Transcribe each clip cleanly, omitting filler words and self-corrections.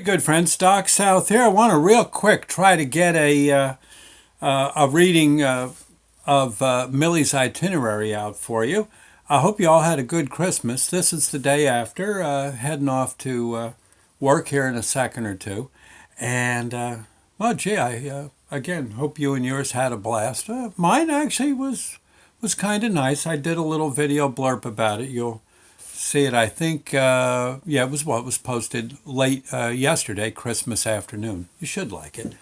Good friends, Doc South here. I want to real quick try to get a reading of Millie's Itinerary out for you. I hope you all had a good Christmas. This is the day after, heading off to work here in a second or two. And, well, gee, I again hope you and yours had a blast. Mine actually was kind of nice. I did a little video blurb about it. You'll see it. I think, yeah, it was what was posted late yesterday, Christmas afternoon. You should like it.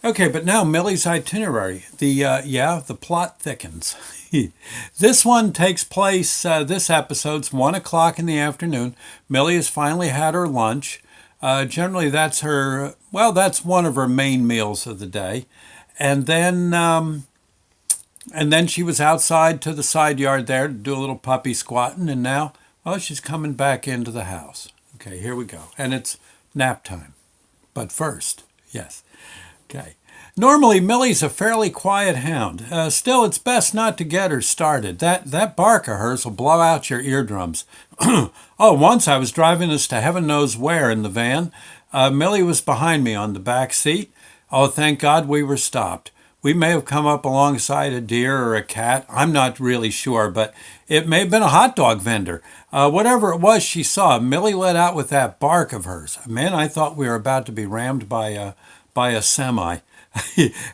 Okay, but now Millie's Itinerary. The plot thickens. This one takes place. This episode's 1 o'clock in the afternoon. Millie has finally had her lunch. Generally, that's her. Well, that's one of her main meals of the day, and then she was outside to the side yard there to do a little puppy squatting, and now, well, she's coming back into the house. Okay, here we go. And it's nap time. But first, yes. Okay. Normally, Millie's a fairly quiet hound. Still, it's best not to get her started. That bark of hers will blow out your eardrums. Oh, once I was driving us to heaven knows where in the van. Millie was behind me on the back seat. Oh, thank God we were stopped. We may have come up alongside a deer or a cat. I'm not really sure, but it may have been a hot dog vendor. Whatever it was she saw, Millie let out with that bark of hers. Man, I thought we were about to be rammed by a semi.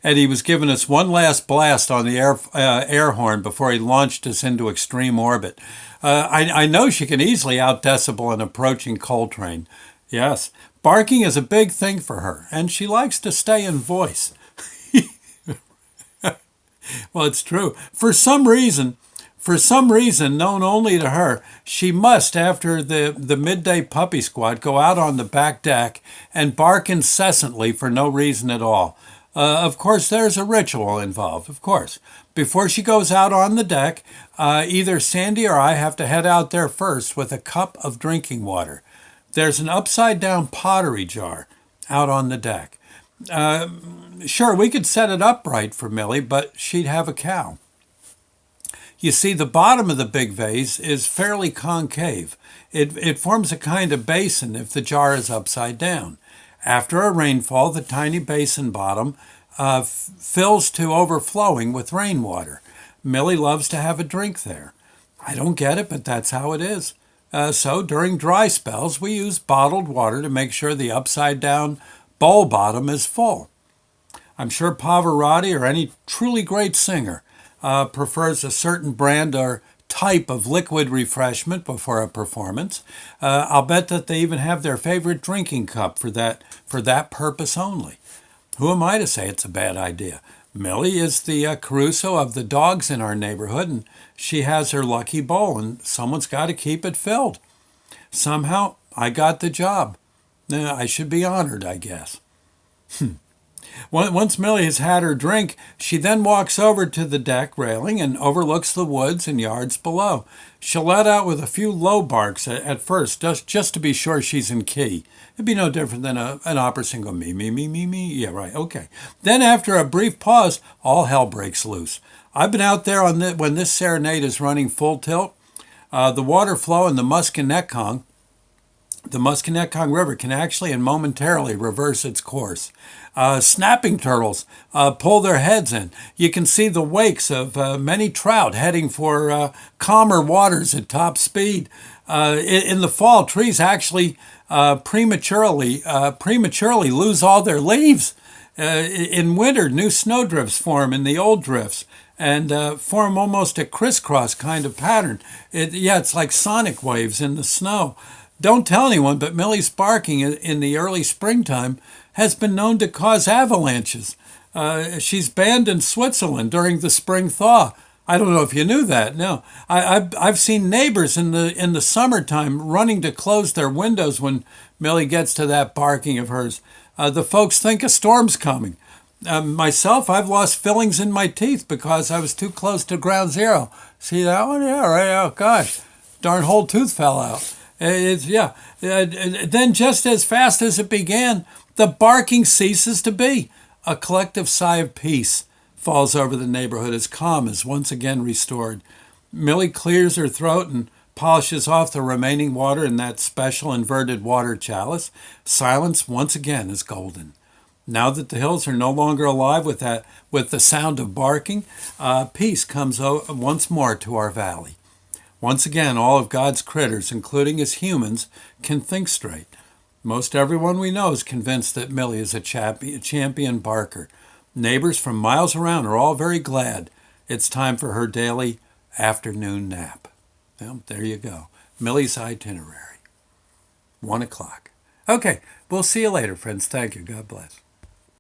And he was giving us one last blast on the air horn before he launched us into extreme orbit. I know she can easily outdecibel an approaching coal train. Yes, barking is a big thing for her, and she likes to stay in voice. Well, it's true. For some reason known only to her, she must, after the midday puppy squat, go out on the back deck and bark incessantly for no reason at all. Of course, there's a ritual involved, of course. Before she goes out on the deck, either Sandy or I have to head out there first with a cup of drinking water. There's an upside-down pottery jar out on the deck. Sure, we could set it upright for Millie, but she'd have a cow. You see, the bottom of the big vase is fairly concave. It forms a kind of basin if the jar is upside down. After a rainfall, the tiny basin bottom fills to overflowing with rainwater. Millie loves to have a drink there. I don't get it, but that's how it is. So during dry spells, we use bottled water to make sure the upside-down bowl bottom is full. I'm sure Pavarotti or any truly great singer prefers a certain brand or type of liquid refreshment before a performance. I'll bet that they even have their favorite drinking cup for that purpose only. Who am I to say it's a bad idea? Millie is the Caruso of the dogs in our neighborhood, and she has her lucky bowl, and someone's got to keep it filled. Somehow, I got the job. I should be honored, I guess. Once Millie has had her drink, she then walks over to the deck railing and overlooks the woods and yards below. She'll let out with a few low barks at first, just to be sure she's in key. It'd be no different than an opera single, me, me, me, me, me. Yeah, right, okay. Then after a brief pause, all hell breaks loose. I've been out there when this serenade is running full tilt. The water flow in the Musconetcong River can actually and momentarily reverse its course. Snapping turtles pull their heads in. You can see the wakes of many trout heading for calmer waters at top speed. In the fall, trees actually prematurely lose all their leaves. In winter, new snowdrifts form in the old drifts and form almost a crisscross kind of pattern. It's like sonic waves in the snow. Don't tell anyone, but Millie's barking in the early springtime has been known to cause avalanches. She's banned in Switzerland during the spring thaw. I don't know if you knew that. No, I've seen neighbors in the summertime running to close their windows when Millie gets to that barking of hers. The folks think a storm's coming. Myself, I've lost fillings in my teeth because I was too close to ground zero. See that one? Yeah, right. Oh gosh, darn whole tooth fell out. Then just as fast as it began, the barking ceases to be. A collective sigh of peace falls over the neighborhood as calm is once again restored. Millie clears her throat and polishes off the remaining water in that special inverted water chalice. Silence once again is golden. Now that the hills are no longer alive with the sound of barking, peace comes once more to our valley. Once again, all of God's critters, including us humans, can think straight. Most everyone we know is convinced that Millie is a champion barker. Neighbors from miles around are all very glad it's time for her daily afternoon nap. Well, there you go. Millie's itinerary. 1 o'clock. Okay, we'll see you later, friends. Thank you. God bless.